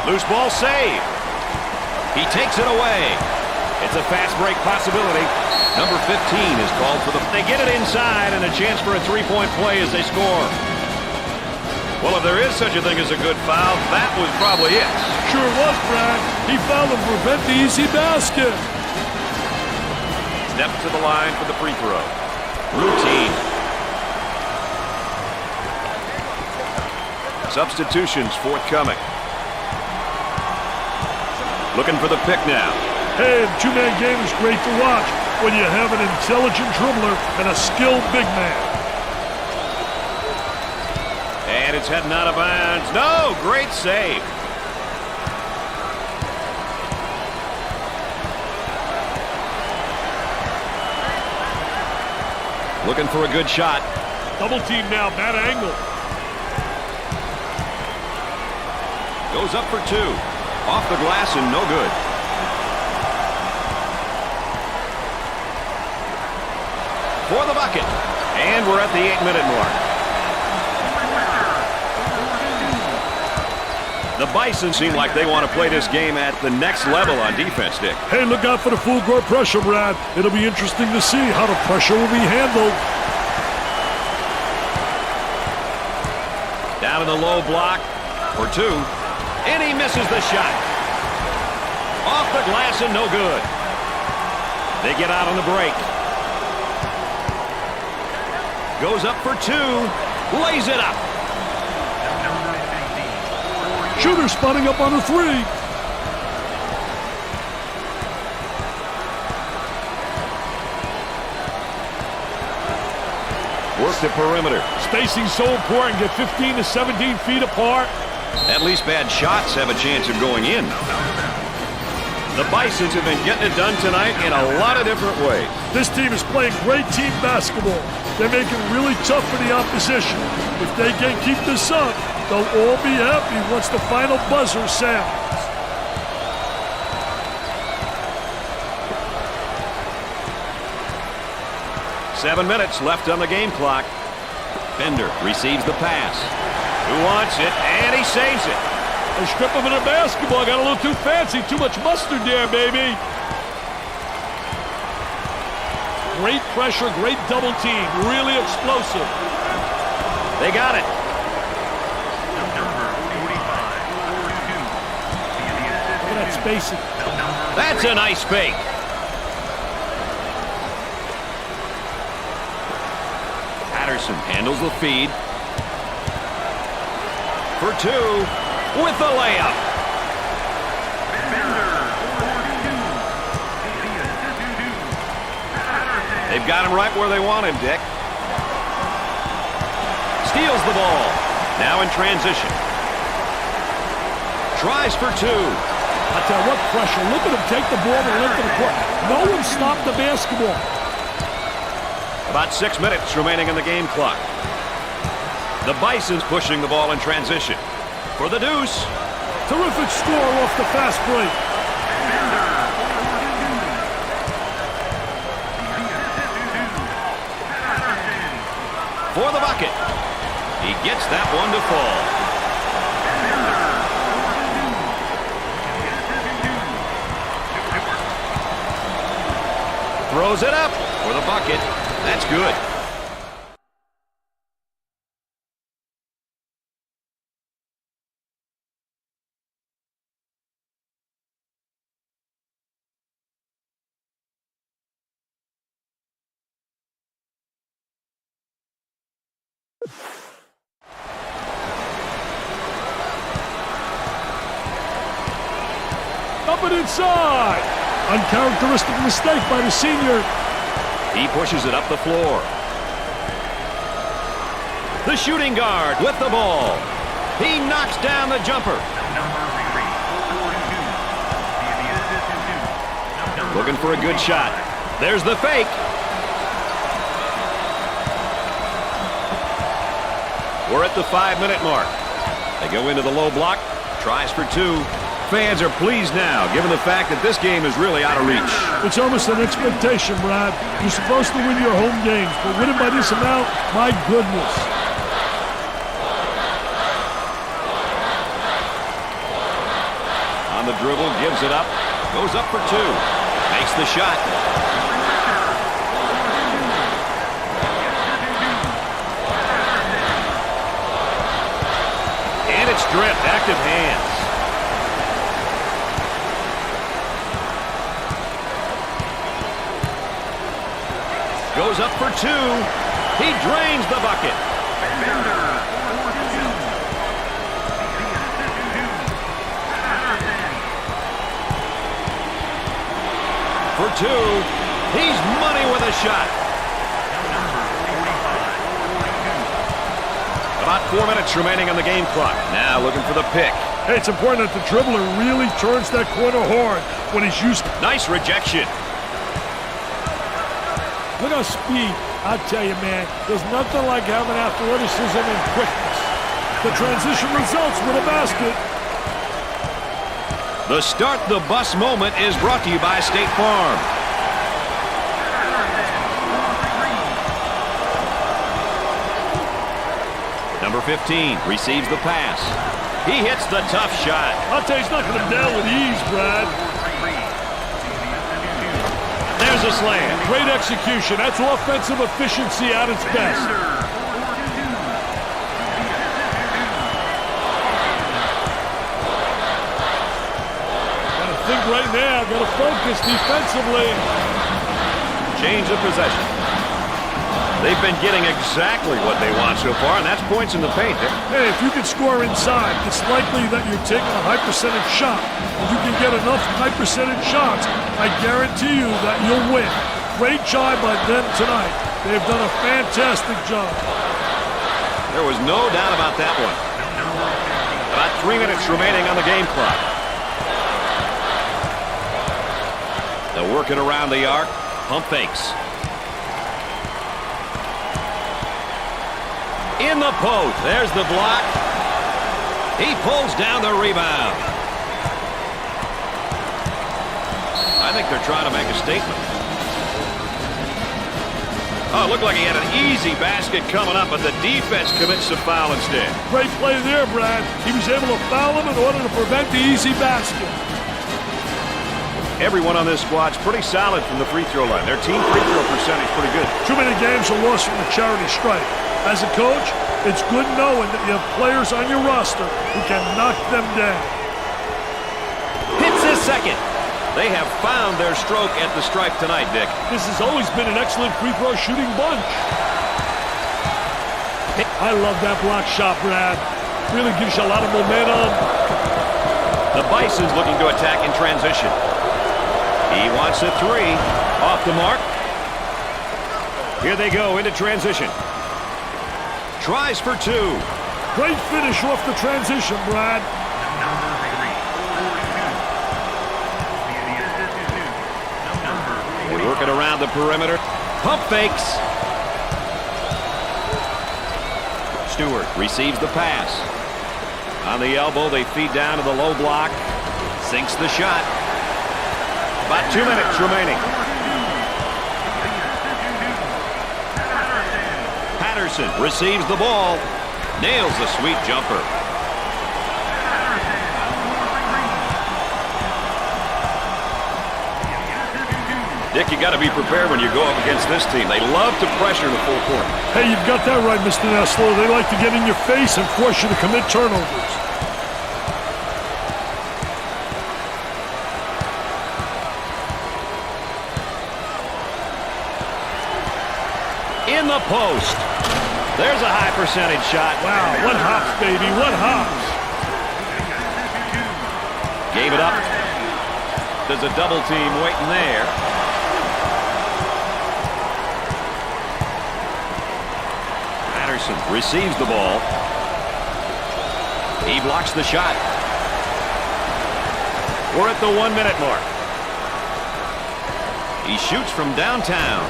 Loose ball save. He takes it away. It's a fast break possibility. Number 15 is called for the... They get it inside and a chance for a three-point play as they score. Well, if there is such a thing as a good foul, that was probably it. Sure was, Brad. He fouled to prevent the easy basket. Step to the line for the free throw. Routine. Substitutions forthcoming. Looking for the pick now. Hey, the two-man game is great to watch when you have an intelligent dribbler and a skilled big man. And it's heading out of bounds. No, great save. Looking for a good shot. Double team now, bad angle. Goes up for two. Off the glass and no good. For the bucket. And we're at the 8-minute mark. The Bison seem like they want to play this game at the next level on defense, Dick. Hey, look out for the full court pressure, Brad. It'll be interesting to see how the pressure will be handled. Down in the low block for two. And he misses the shot. Off the glass and no good. They get out on the break. Goes up for two. Lays it up. Shooter spotting up on the three. Work the perimeter. Spacing so important. Get 15 to 17 feet apart. At least bad shots have a chance of going in. The Bisons have been getting it done tonight in a lot of different ways. This team is playing great team basketball. They're making it really tough for the opposition. If they can keep this up, they'll all be happy once the final buzzer sounds. Seven minutes left on the game clock. Bender receives the pass. Who wants it? And he saves it. They strip him in a basketball. Got a little too fancy. Too much mustard there, baby. Great pressure, great double team. Really explosive. They got it. Look at that spacing. That's a nice fake. Patterson handles the feed. For two with the layup. They've got him right where they want him, Dick. Steals the ball. Now in transition. Tries for two. I tell you what, pressure. Look at him take the ball and length of the court. No one stopped the basketball. About 6 minutes remaining in the game clock. The Bisons pushing the ball in transition. For the deuce. Terrific score off the fast break. For the bucket. He gets that one to fall. throws it up for the bucket. That's good. Up and inside. Uncharacteristic mistake by the senior. He pushes it up the floor. The shooting guard with the ball. He knocks down the jumper. Looking for a good shot. There's the fake. We're at the 5-minute mark. They go into the low block. Tries for two. Fans are pleased now, given the fact that this game is really out of reach. It's almost an expectation, Brad. You're supposed to win your home games, but winning by this amount, my goodness. On the dribble, gives it up. Goes up for two. Makes the shot. And it's stripped. Active hands. Goes up for two. He drains the bucket. For two. He's money with a shot. About 4 minutes remaining on the game clock. Now looking for the pick. Hey, it's important that the dribbler really turns that corner hard when he's used. Nice rejection. Look at speed. I tell you, man, there's nothing like having athleticism and quickness. The transition results with a basket. The start the bus moment is brought to you by State Farm. Number 15 receives the pass. He hits the tough shot. I'll tell you, he's knocking him down with ease, Brad. There's a slam. Great execution. That's offensive efficiency at its best. Gotta think right now. Gotta focus defensively. Change of possession. They've been getting exactly what they want so far, and that's points in the paint. Hey, if you can score inside, it's likely that you're taking a high percentage shot. If you can get enough high percentage shots, I guarantee you that you'll win. Great job by them tonight. They've done a fantastic job. There was no doubt about that one. About 3 minutes remaining on the game clock. They're working around the arc. Pump fakes. In the post. There's the block. He pulls down the rebound. I think they're trying to make a statement. Oh, it looked like he had an easy basket coming up, but the defense commits a foul instead. Great play there, Brad. He was able to foul him in order to prevent the easy basket. Everyone on this squad's pretty solid from the free throw line. Their team free throw percentage pretty good. Too many games are lost from the charity stripe. As a coach, it's good knowing that you have players on your roster who can knock them down. Hits his second. They have found their stroke at the stripe tonight, Dick. This has always been an excellent free throw shooting bunch. I love that block shot, Brad. Really gives you a lot of momentum. The Bison's looking to attack in transition. He wants a three. Off the mark. Here they go into transition. Tries for two. Great finish off the transition, Brad. They're working around the perimeter. Pump fakes. Stewart receives the pass. On the elbow, they feed down to the low block. Sinks the shot. About 2 minutes remaining. Patterson receives the ball. Nails a sweet jumper. Dick, you got to be prepared when you go up against this team. They love to pressure the full court. Hey, you've got that right, Mr. Nessler. They like to get in your face and force you to commit turnovers. In the post. There's a high percentage shot. Wow, what hops, baby, what hops. Gave it up. There's a double team waiting there. Patterson receives the ball. He blocks the shot. We're at the 1 minute mark. He shoots from downtown.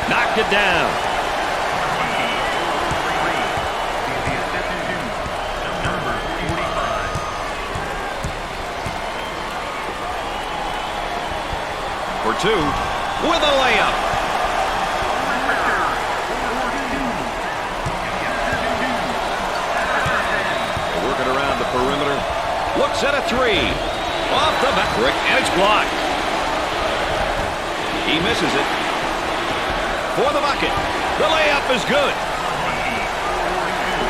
Knocked it down. For two, with a layup. They're working around the perimeter. Looks at a three. Off the back, and it's blocked. He misses it. For the bucket. The layup is good.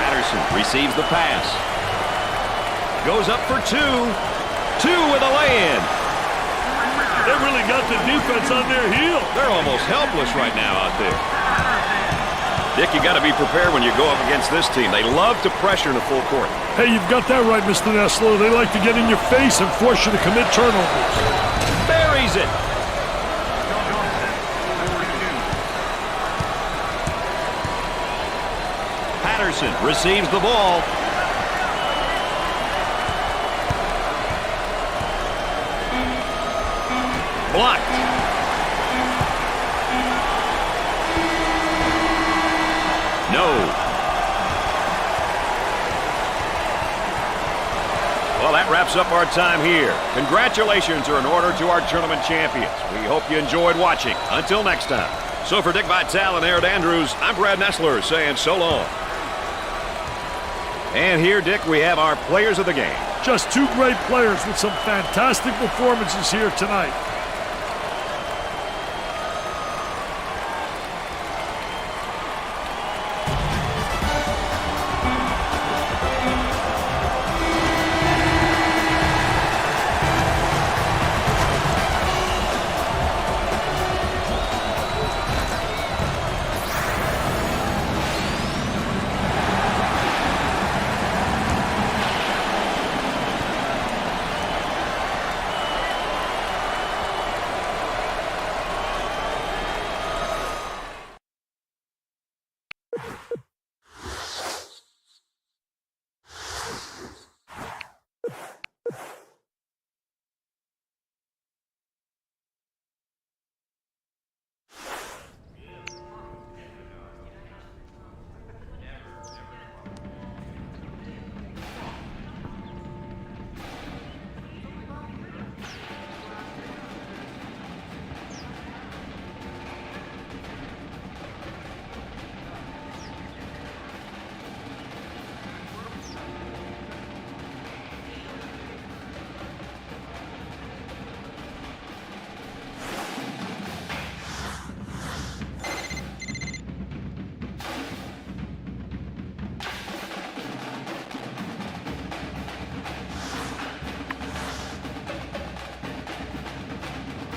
Patterson receives the pass. Goes up for two. Two with a lay-in. They really got the defense on their heel. They're almost helpless right now out there. Dick, you got to be prepared when you go up against this team. They love to pressure in the full court. Hey, you've got that right, Mr. Nessler. They like to get in your face and force you to commit turnovers. Buries it. Patterson receives the ball. Blocked. No. Well, that wraps up our time here. Congratulations are in order to our tournament champions. We hope you enjoyed watching. Until next time. So for Dick Vitale and Aaron Andrews, I'm Brad Nessler saying so long. And here, Dick, we have our players of the game. Just two great players with some fantastic performances here tonight.